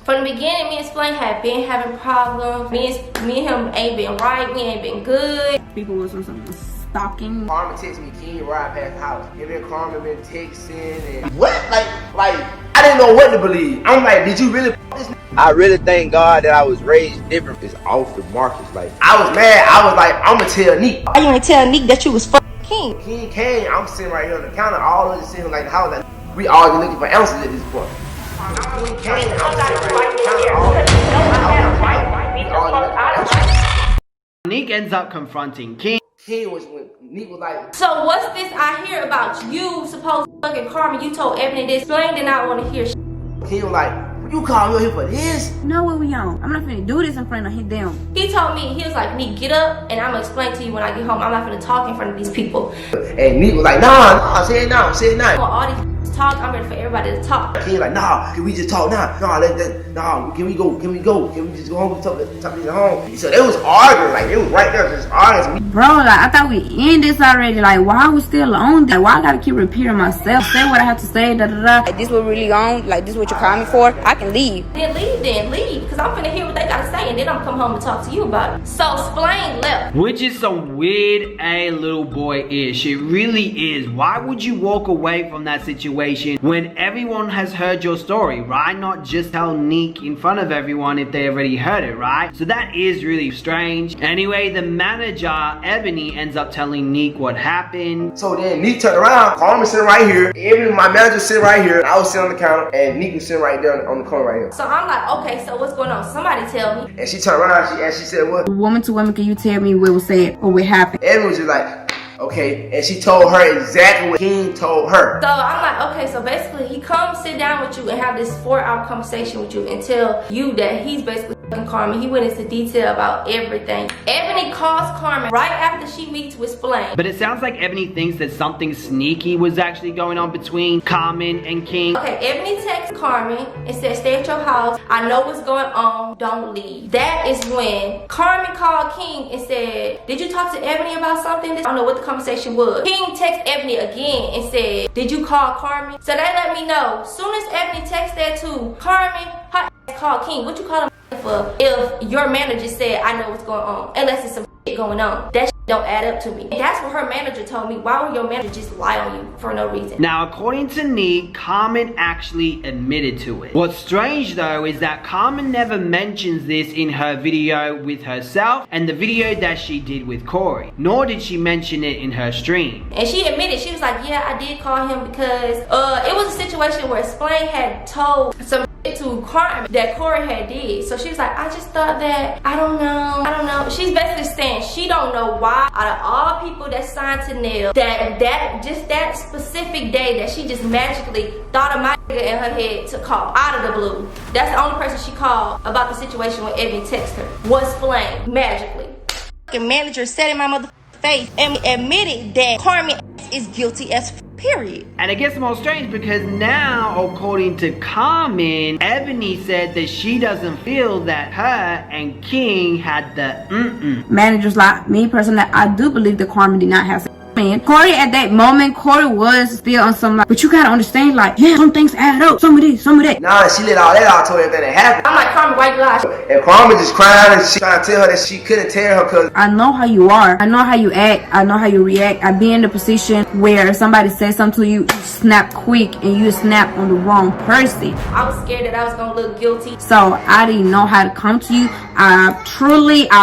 From the beginning, me and Splain had been having problems. Me and him ain't been right. We ain't been good. People was on some stalking. Carmen texted me, "Can you ride past the house?" Him and Carmen been texting and what? Like I didn't know what to believe. I'm like, did you really this? I really thank God that I was raised different. It's off the Marcus. Like I was mad. I was like, I'm gonna tell Nique. Why you ain't tell Nique that you was fucking King? King came. I'm sitting right here on the counter. All of us sitting like the house. Like we all looking for answers at this point. King came. I'm sitting right here on the counter. Nique ends up confronting King. King was when Nique was like, so what's this I hear about you supposed to fucking Carmen? You told Ebony this. Splain did not want to hear shit. King was like, you call me here for this? No, what we on? I'm not finna do this in front of him. He told me, he was like, Nique, get up and I'm gonna explain to you when I get home. I'm not finna talk in front of these people. And Nique was like, nah, say it now, say it now. All these talk, I'm ready for everybody to talk. King like, nah, can we just talk now? Nah, can we go? Can we just go home and talk this at home? So they was arguing, like they was right there just arguing. Bro, like I thought we ended this already. Like why are we still on that? Why I gotta keep repeating myself? Say what I have to say, da da da. Like this what really on? Like this what you call me for? I can leave. Then leave, because I'm finna hear what they gotta say and then I'm come home and talk to you about it. So Splain left. Which is some weird a little boy-ish. It really is. Why would you walk away from that situation when everyone has heard your story, right? Not just tell Nique in front of everyone if they already heard it, right? So that is really strange. Anyway, the manager, Ebony, ends up telling Nique what happened. So then Nique turned around, Carmen sitting right here, Ebony, my manager sitting right here, I was sitting on the counter, and Nique was sitting right there on the corner right here. So I'm like, okay, so what's going on? Somebody tell me. And she turned around and she said, what? Woman to woman, can you tell me what was said or what happened? Ebony was just like, okay, and she told her exactly what King told her. So I'm like, okay, so basically he comes sit down with you and have this 4-hour conversation with you and tell you that he's basically fucking Carmen. He went into detail about everything. Ebony calls Carmen right after she meets with Splain. But it sounds like Ebony thinks that something sneaky was actually going on between Carmen and King. Okay, Ebony texts Carmen and said, stay at your house. I know what's going on. Don't leave. That is when Carmen called King and said, did you talk to Ebony about something? I don't know what the conversation was. King texted Ebony again and said, did you call Carmen? So they let me know. Soon as Ebony texted that to Carmen, her ass called King. What you call him for if your manager said, I know what's going on? Unless it's some shit going on. That shit don't add up to me. And that's what her manager told me. Why would your manager just lie on you for no reason? Now, according to Nique, Carmen actually admitted to it. What's strange though is that Carmen never mentions this in her video with herself and the video that she did with Corey, nor did she mention it in her stream. And she admitted, she was like, yeah, I did call him because it was a situation where Splain had told some to Carmen that Corey had did. So she was like, I just thought that, I don't know. She's basically saying she don't know why out of all people that signed to Nail, that specific day that she just magically thought of my nigga in her head to call out of the blue. That's the only person she called about the situation when Ebony texted her. Was Splain magically. The manager said in my motherfucking face and admitted that Carmen is guilty as period. And it gets more strange because now, according to Carmen, Ebony said that she doesn't feel that her and King had the Managers like me personally, I do believe that Carmen did not have sex. Corey at that moment, Corey was still on some like, but you gotta understand, like, yeah, some things add up, some of this, some of that. Nah, she let all that out to everything that happened. I'm like, Carmen, why you lie? And Carmen just crying and she trying to tell her that she couldn't tell her because I know how you are, I know how you act, I know how you react. I be in the position where somebody says something to you, you snap quick and you snap on the wrong person. I was scared that I was gonna look guilty. So I didn't know how to come to you. I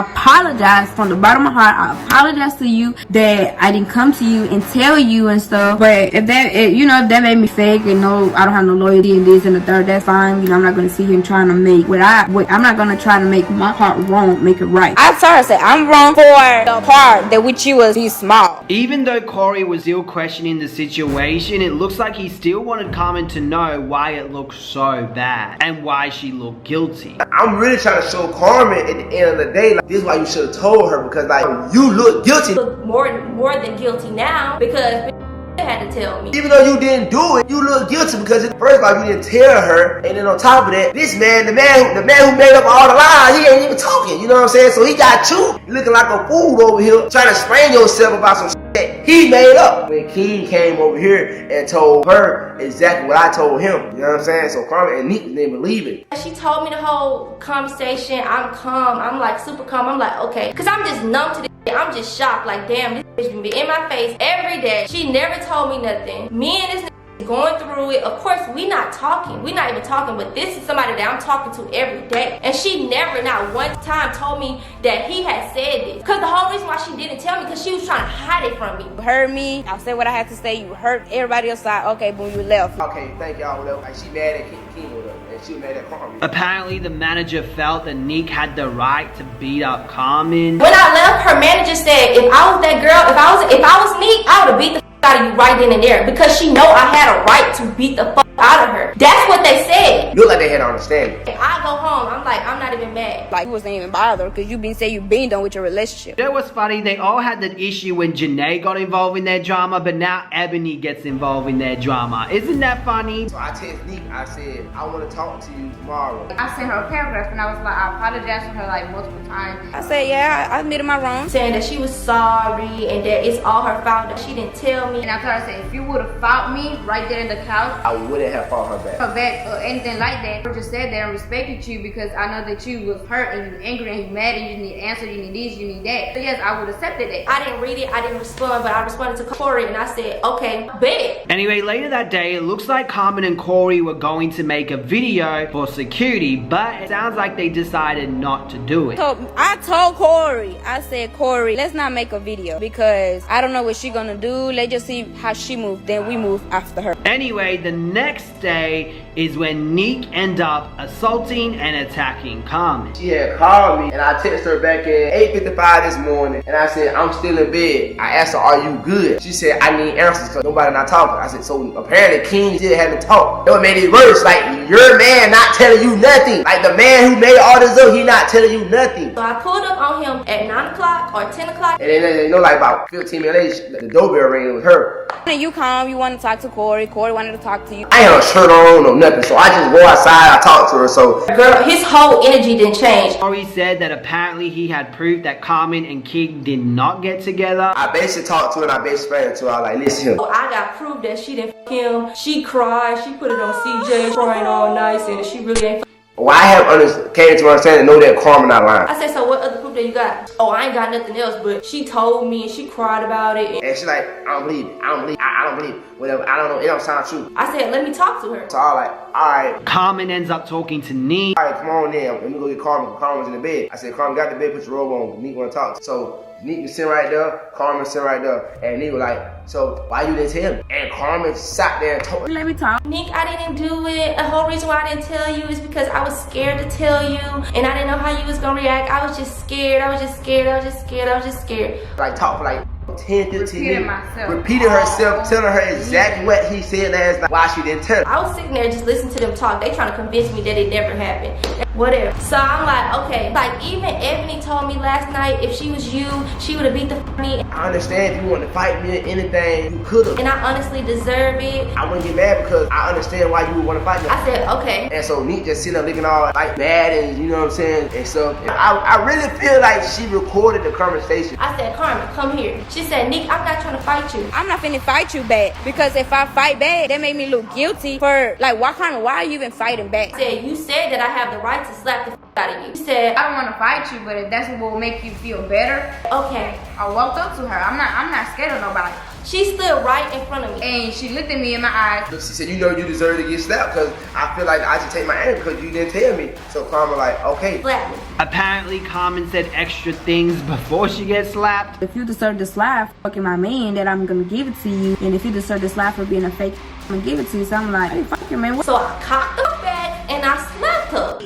apologize from the bottom of my heart. I apologize to you that I didn't come to you and tell you and stuff. But if that made me fake and no, I don't have no loyalty and this and the third, that's fine. You know, I'm not gonna sit here and trying to make I'm not gonna try to make my part wrong, make it right. I told her, say I'm wrong for the part that with you was he's small. Even though Corey was still questioning the situation, it looks like he still wanted Carmen to know why it looked so bad and why she looked guilty. I'm really trying to show Carmen at the end of the day, like, this is why you should have told her, because like you look guilty. You look more than guilty now because you had to tell me. Even though you didn't do it, you look guilty because first of all you didn't tell her, and then on top of that, this man, the man who made up all the lies, he ain't even talking. You know what I'm saying? So he got you looking like a fool over here, trying to explain yourself about some shit shit he made up. When King came over here and told her exactly what I told him, you know what I'm saying? So Carmen and Nique didn't believe it. She told me the whole conversation. I'm calm. I'm like super calm. I'm like, okay. Because I'm just numb to this. I'm just shocked. Like, damn, this bitch been in my face every day. She never told me nothing. Me and this going through it. Of course, we not talking. We not even talking, but this is somebody that I'm talking to every day. And she never, not one time, told me that he had said this. Because the whole reason why she didn't tell me, because she was trying to hide it from me. You heard me. I said what I had to say. You heard everybody else side. Okay, boom, you left. Okay, thank y'all, whatever. Like, she mad at King with her, and she was mad at Carmen. Apparently, the manager felt that Nique had the right to beat up Carmen. When I left, her manager said, if I was that girl, if I was Nique, I would have beat the out of you right then and there, because she know I had a right to beat the fuck out of her. That's what they said. Look like they had understanding. I go home, I'm like, I'm not even mad. Like, you wasn't even bothered because you been saying you been done with your relationship. That was funny. They all had that issue when Janae got involved in their drama, but now Ebony gets involved in their drama. Isn't that funny? So I text Nique, I said, I want to talk to you tomorrow. I sent her a paragraph and I was like, I apologized to her like multiple times. I said, yeah, I admitted my wrong. Saying that she was sorry and that it's all her fault that she didn't tell me. And I told her, I said, if you would have fought me right there in the couch, I wouldn't have fought her back. or anything like that, I just sat there and respected you because I know that you was hurt and you angry and you mad and you need answers, you need this, you need that. So yes, I would have accepted that. I didn't read it, I didn't respond, but I responded to Corey and I said, okay, bet. Anyway, later that day, it looks like Carmen and Corey were going to make a video for security, but it sounds like they decided not to do it. So I told Corey, I said, Corey, let's not make a video because I don't know what she gonna do. Let's just see how she moves, then we move after her. Anyway, the next day is when Nique ended up assaulting and attacking Carmen. She had called me and I texted her back at 8:55 this morning and I said, I'm still in bed. I asked her, are you good? She said, I need answers because nobody not talking. I said, so apparently King still haven't talked. That what made it worse. Like, your man not telling you nothing. Like, the man who made all this up, he not telling you nothing. So I pulled up on him at 9 o'clock or 10 o'clock. And then, you know, like about 15 minutes later, the doorbell rang with her. And you calm, you want to talk to Corey. Corey wanted to talk to you. I ain't had a shirt on or nothing, so I just go outside, I talk to her, so. Girl, his whole energy didn't change. Corey said that apparently he had proof that Carmen and King did not get together. I basically talked to her and I basically explained it to her. I was like, listen. So I got proof that she didn't f him. She cried, she put it on CJ, crying all nice, and she really ain't f. Well, I have came to understand and know that Carmen not lying. I said, so what other proof that you got? Oh, I ain't got nothing else, but she told me and she cried about it. And she like, I don't believe it. I don't believe it. I don't believe it. Whatever. I don't know. It don't sound true. I said, let me talk to her. So I was like, alright. Carmen ends up talking to Nique. Alright, come on then. Let me go get Carmen. Carmen was in the bed. I said, Carmen, got the bed, put your robe on. Nique want to talk. So Nique was sitting right there. Carmen was sitting right there. And Nique was like, so why you didn't tell me? And Carmen sat there and told me. let me talk. Nique, I didn't do it. The whole reason why I didn't tell you is because I was scared to tell you. And I didn't know how you was going to react. I was just scared. I was just scared. I was just scared. I was just scared. Like, talk for like 10, 15 Repeated minutes. myself. Repeated herself, telling her exactly what he said last night. Why she didn't tell her. I was sitting there just listening to them talk. They trying to convince me that it never happened. Whatever. So I'm like, okay. Like, even Ebony told me last night, if she was you, she would have beat the f me. I understand if you want to fight me or anything, you could have. And I honestly deserve it. I wouldn't get mad because I understand why you would want to fight me. I said, okay. And so Nique just sitting there looking all like mad and you know what I'm saying and stuff. And I really feel like she recorded the conversation. I said, Carmen, come here. She said, Nique, I'm not trying to fight you. I'm not finna fight you back because if I fight back, that made me look guilty for like, why Carmen? Why are you even fighting back? I said, you said that I have the right to slap the f out of you. She said, I don't want to fight you, but if that's what will make you feel better, okay. I walked up to her. I'm not scared of nobody. She stood right in front of me. And she looked at me in my eyes. She said, you know you deserve to get slapped because I feel like I should take my anger because you didn't tell me. So Carmen like, okay. Slap me. Apparently, Carmen said extra things before she gets slapped. If you deserve the slap for fucking my man, then I'm gonna give it to you. And if you deserve the slap for being a fake, I'm gonna give it to you. So I'm like, hey, fuck your man. What? So I cocked her back and I slapped her.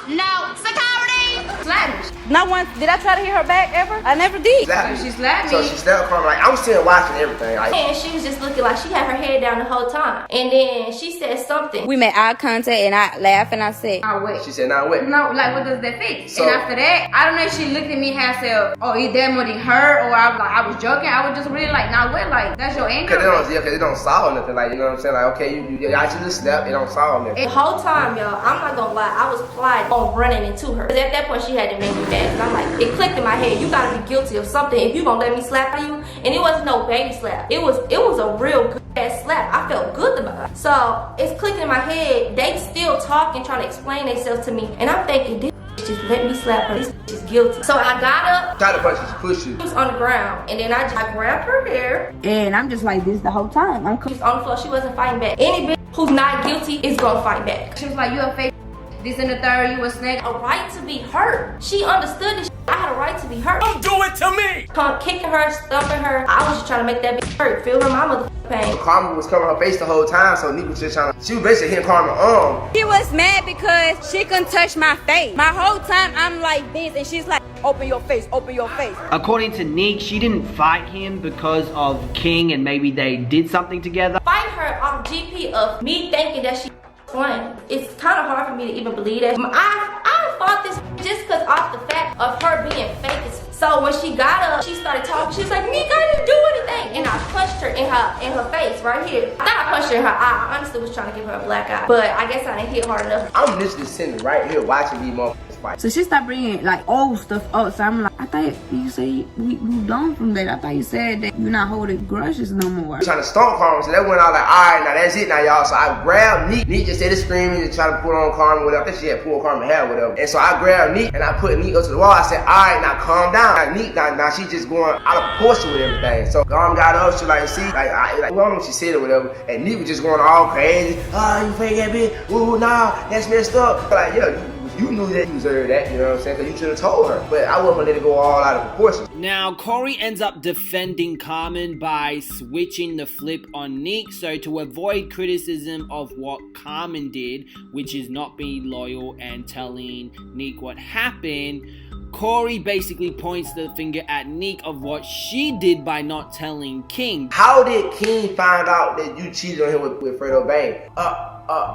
No, security! Slapped me. Not once did I try to hit her back ever. I never did. Slapped So me. she slapped So me. she slapped Carmen like, I was still watching everything. Like, And she was just looking like she had her head down the whole time. And then she said something. We made eye contact and I laughed and I said, I wait. she said, nah, what? No, like what does that fix? So- and after that, I don't know if she looked at me and said, oh, is that more than her? Or I was joking. I was just really like, nah, what? Like, that's your anger? Cause it don't solve nothing. Like, you know what I'm saying? Like, okay, I should just slap. It don't solve nothing. The whole time, y'all, I'm not gonna lie, I was plotting on running into her. Cause at that point, she had to make me mad. mad. And I'm like, it clicked in my head. You gotta be guilty of something if you gonna let me slap you. And it wasn't no baby slap. It was a real good ass slap. I felt good about it. So it's clicking in my head. They still talking, trying to explain themselves to me. And I'm thinking, this just let me slap her. This is guilty. So I got up. Tried to punch, push you. She was on the ground. And then I grabbed her hair. And I'm just like this the whole time. She was on the floor. She wasn't fighting back. Any bitch who's not guilty is gonna fight back. She was like, you a fake. This and the third, you a snake. A right to be hurt. She understood this. I had a right to be hurt. Don't do it to me! Come kicking her, stumping her. I was just trying to make that bitch hurt. Feel her mama pain. Carmen was covering her face the whole time, so Nique was just trying to. She was basically hitting Carmen's arm. She was mad because she couldn't touch my face. My whole time I'm like this, and she's like, open your face, open your face. According to Nique, she didn't fight him because of King and maybe they did something together. Fight her off GP of me thinking that she fun. It's kind of hard for me to even believe that. I fought this just because off the fact of her being fake. So when she got up, she started talking. She was like, Nique, I didn't do anything. And I punched her in her face right here. I thought I punched her in her eye. I honestly was trying to give her a black eye. But I guess I didn't hit hard enough. I'm literally sitting right here watching these motherfuckers fight. So she started bringing like old stuff up. So I'm like, I thought you said we moved on from that. I thought you said that you're not holding grudges no more. Trying to stomp Carmen, so that went out like, alright, now that's it now, y'all. So I grabbed Nique. Nique just started screaming and trying to pull on Carmen, whatever. I think she had pulled Carmen hair, whatever. And so I grabbed Nique and I put Nique up to the wall. I said, alright, now calm down. Now Nique, now she just going out of proportion with everything. So Carmen got up, she like, see, like, I don't know if she said it or whatever. And Nique was just going all crazy. Oh, you fake that bitch. Ooh, nah, that's messed up. Like, yeah, you knew that you deserved that, you know what I'm saying? Because you should have told her. But I wasn't gonna let it go all out of proportion. Now, Corey ends up defending Carmen by switching the flip on Nique. So to avoid criticism of what Carmen did, which is not being loyal and telling Nique what happened, Corey basically points the finger at Nique of what she did by not telling King. How did King find out that you cheated on him with Fredo Bang?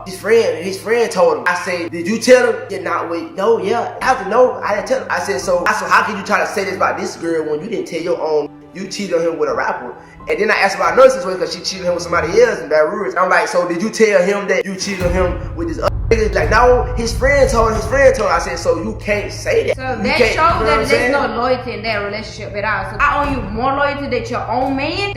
His friend told him. I said, did you tell him? Yeah, not wait. No, yeah. I have to know. I didn't tell him. I said, so how can you try to say this about this girl when you didn't tell your own? You cheated on him with a rapper. And then I asked about another situation because she cheated on him with somebody else in Baton Rouge. I'm like, so did you tell him that you cheated on him with this other nigga? Like, no, his friend told him. I said, so you can't say that. So that shows that there's no loyalty in that relationship at all. So I owe you more loyalty than your own man.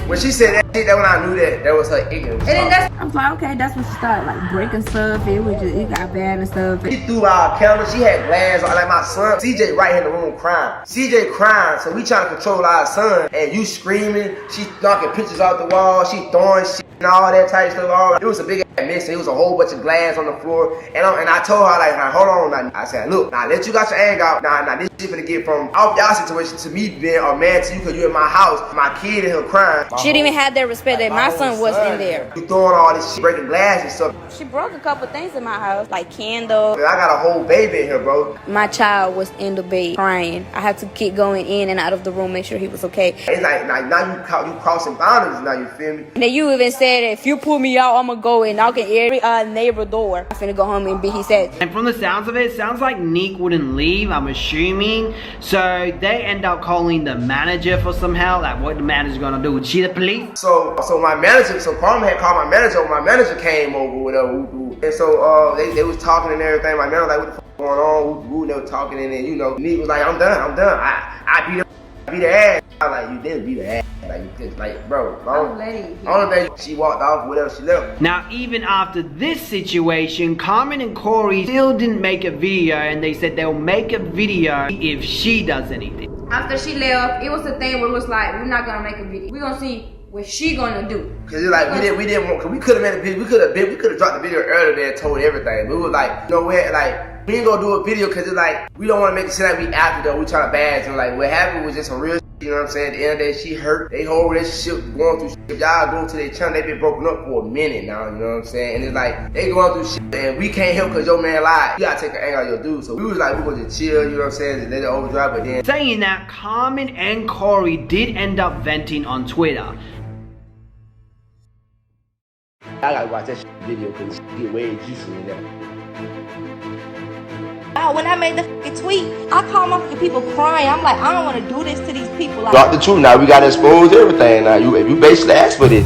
When she said that shit, that's when I knew that was her ignorance. And then I was like, okay, that's when she started like breaking stuff. It got bad and stuff. She threw our camera. She had glass on. Like my son, CJ right here in the room crying. CJ crying. So we trying to control our son, and you screaming. She knocking pictures off the wall. She throwing shit and all that type of stuff. It was a big ass mess. It was a whole bunch of glass on the floor. And I told her like, hold on. Now. I said, look, now let you got your anger out. Now this shit gonna get from off y'all situation to me being a man to you because you in my house. My kid in here crying. She didn't even have that respect that my son was in there. You throwing all this shit, breaking glass and stuff. She broke a couple things in my house, like candles. I got a whole baby in here, bro. My child was in the bed crying. I had to keep going in and out of the room, make sure he was okay. It's like now you crossing boundaries now, you feel me? And then you even said, if you pull me out, I'm gonna go and knock at every neighbor door. I'm finna go home and be his head. And from the sounds of it sounds like Nique wouldn't leave, I'm assuming. So they end up calling the manager for some help. Like, what the manager gonna do? Is she the police? So my manager, so Carmen had called my manager. My manager came over with her. And so they was talking and everything. My manager was like, what the fuck going on? They were talking and then, you know, Nique was like, I'm done. I beat the ass. I was like, you didn't beat the ass. Like, you just, like, bro, only thing she walked off, whatever she left. Now, even after this situation, Carmen and Corey still didn't make a video, and they said they'll make a video if she does anything. After she left, it was the thing where it was like, we're not gonna make a video. We're gonna see what she gonna do. Cause it's like we didn't want, cause we could have made a video. We could have dropped the video earlier there and told everything. But we was like, you know what, like we ain't gonna do a video cause it's like we don't want to make it seem like we after though. We trying to bash and like what happened was just some real. You know what I'm saying? At the end of the day, she hurt. They whole relationship going through shit. If y'all go to their channel, they been broken up for a minute now. You know what I'm saying? And it's like they going through shit, and we can't help because your man lied. You gotta take an anger out of your dude. So we was like, we gonna just chill. You know what I'm saying? Just let it overdrive. But then saying that, Carmen and Corey did end up venting on Twitter. I gotta watch that video because it get way juicy in there. When I made the fucking tweet, I called my fucking people crying. I'm like, I don't want to do this to these people. Like, Drop the truth now. We gotta expose everything now. If you basically asked for this.